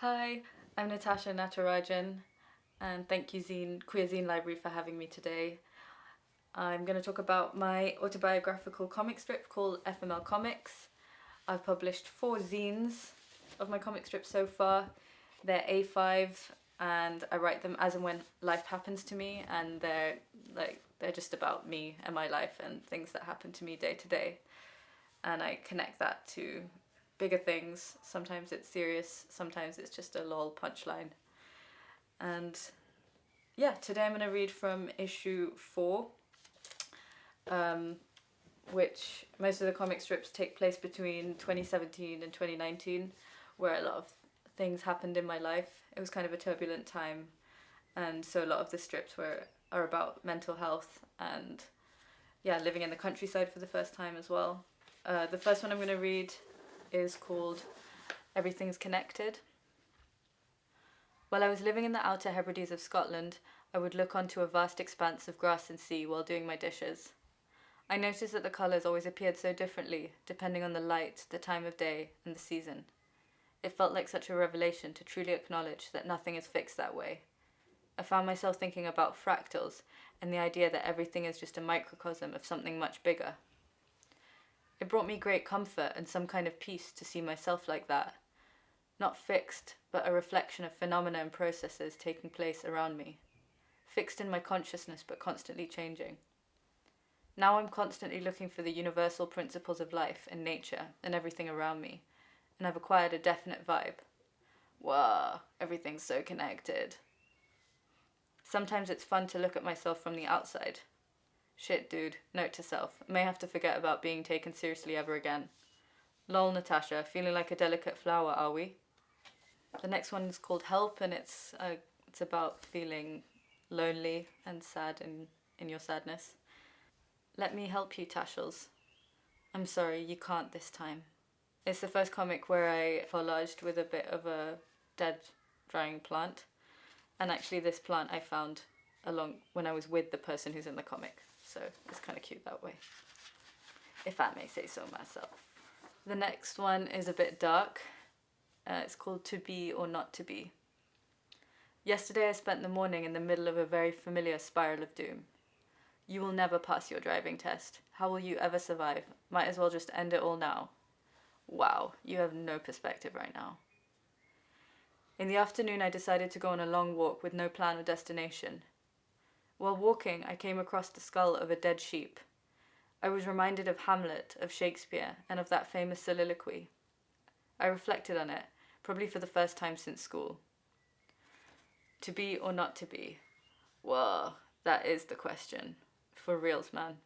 Hi, I'm Natasha Natarajan, and thank you Queer Zine Library for having me today. I'm going to talk about my autobiographical comic strip called Fml Comics. I've published 4 zines of my comic strips so far. They're A5 and I write them as and when life happens to me, and they're just about me and my life and things that happen to me day to day. And I connect that to bigger things. Sometimes it's serious, sometimes it's just a lol punchline. And yeah, today I'm going to read from issue 4, which most of the comic strips take place between 2017 and 2019, where a lot of things happened in my life. It was kind of a turbulent time, and so a lot of the strips are about mental health and living in the countryside for the first time as well. The first one I'm going to read is called Everything's Connected. While I was living in the Outer Hebrides of Scotland, I would look onto a vast expanse of grass and sea while doing my dishes. I noticed that the colours always appeared so differently, depending on the light, the time of day, and the season. It felt like such a revelation to truly acknowledge that nothing is fixed that way. I found myself thinking about fractals and the idea that everything is just a microcosm of something much bigger. It brought me great comfort and some kind of peace to see myself like that. Not fixed, but a reflection of phenomena and processes taking place around me. Fixed in my consciousness, but constantly changing. Now I'm constantly looking for the universal principles of life and nature and everything around me, and I've acquired a definite vibe. Wow, everything's so connected. Sometimes it's fun to look at myself from the outside. Shit, dude, note to self, may have to forget about being taken seriously ever again. Lol, Natasha, feeling like a delicate flower, are we? The next one is called Help, and it's about feeling lonely and sad in your sadness. Let me help you, Tashels. I'm sorry, you can't this time. It's the first comic where I collaged with a bit of a dead, drying plant. And actually this plant I found along when I was with the person who's in the comic. So it's kind of cute that way, if I may say so myself. The next one is a bit dark. It's called To Be or Not to Be. Yesterday I spent the morning in the middle of a very familiar spiral of doom. You will never pass your driving test. How will you ever survive? Might as well just end it all now. Wow, you have no perspective right now. In the afternoon I decided to go on a long walk with no plan or destination. While walking, I came across the skull of a dead sheep. I was reminded of Hamlet, of Shakespeare, and of that famous soliloquy. I reflected on it, probably for the first time since school. To be or not to be? Whoa, that is the question. For reals, man.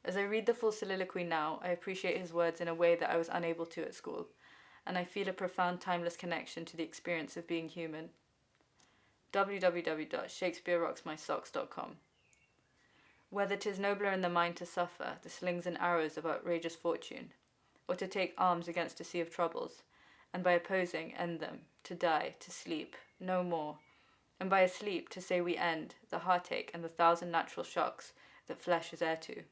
As I read the full soliloquy now, I appreciate his words in a way that I was unable to at school, and I feel a profound timeless connection to the experience of being human. www.shakespearerocksmysocks.com. Whether 'tis nobler in the mind to suffer the slings and arrows of outrageous fortune, or to take arms against a sea of troubles, and by opposing end them, to die, to sleep, no more, and by a sleep to say we end the heartache and the thousand natural shocks that flesh is heir to.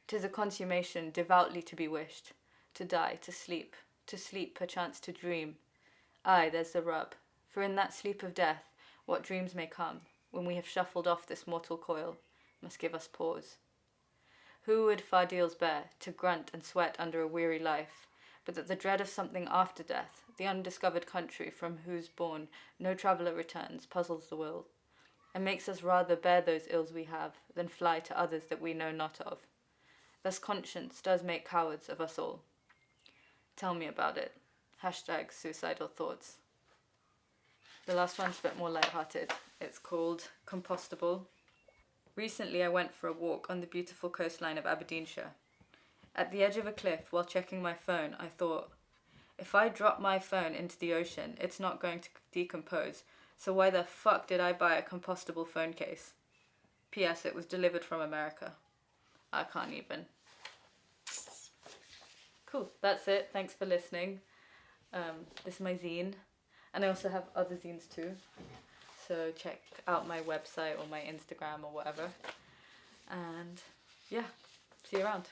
'Tis a consummation devoutly to be wished, to die, to sleep perchance to dream. Aye, there's the rub. For in that sleep of death, what dreams may come, when we have shuffled off this mortal coil, must give us pause. Who would Fardils bear, to grunt and sweat under a weary life, but that the dread of something after death, the undiscovered country from whose bourne no traveller returns, puzzles the will, and makes us rather bear those ills we have, than fly to others that we know not of. Thus conscience does make cowards of us all. Tell me about it. #suicidal thoughts. The last one's a bit more lighthearted. It's called Compostable. Recently I went for a walk on the beautiful coastline of Aberdeenshire. At the edge of a cliff, while checking my phone, I thought, if I drop my phone into the ocean, it's not going to decompose, so why the fuck did I buy a compostable phone case? P.S. It was delivered from America. I can't even. Cool, that's it. Thanks for listening. This is my zine. And I also have other zines too. So check out my website or my Instagram or whatever. And yeah, see you around.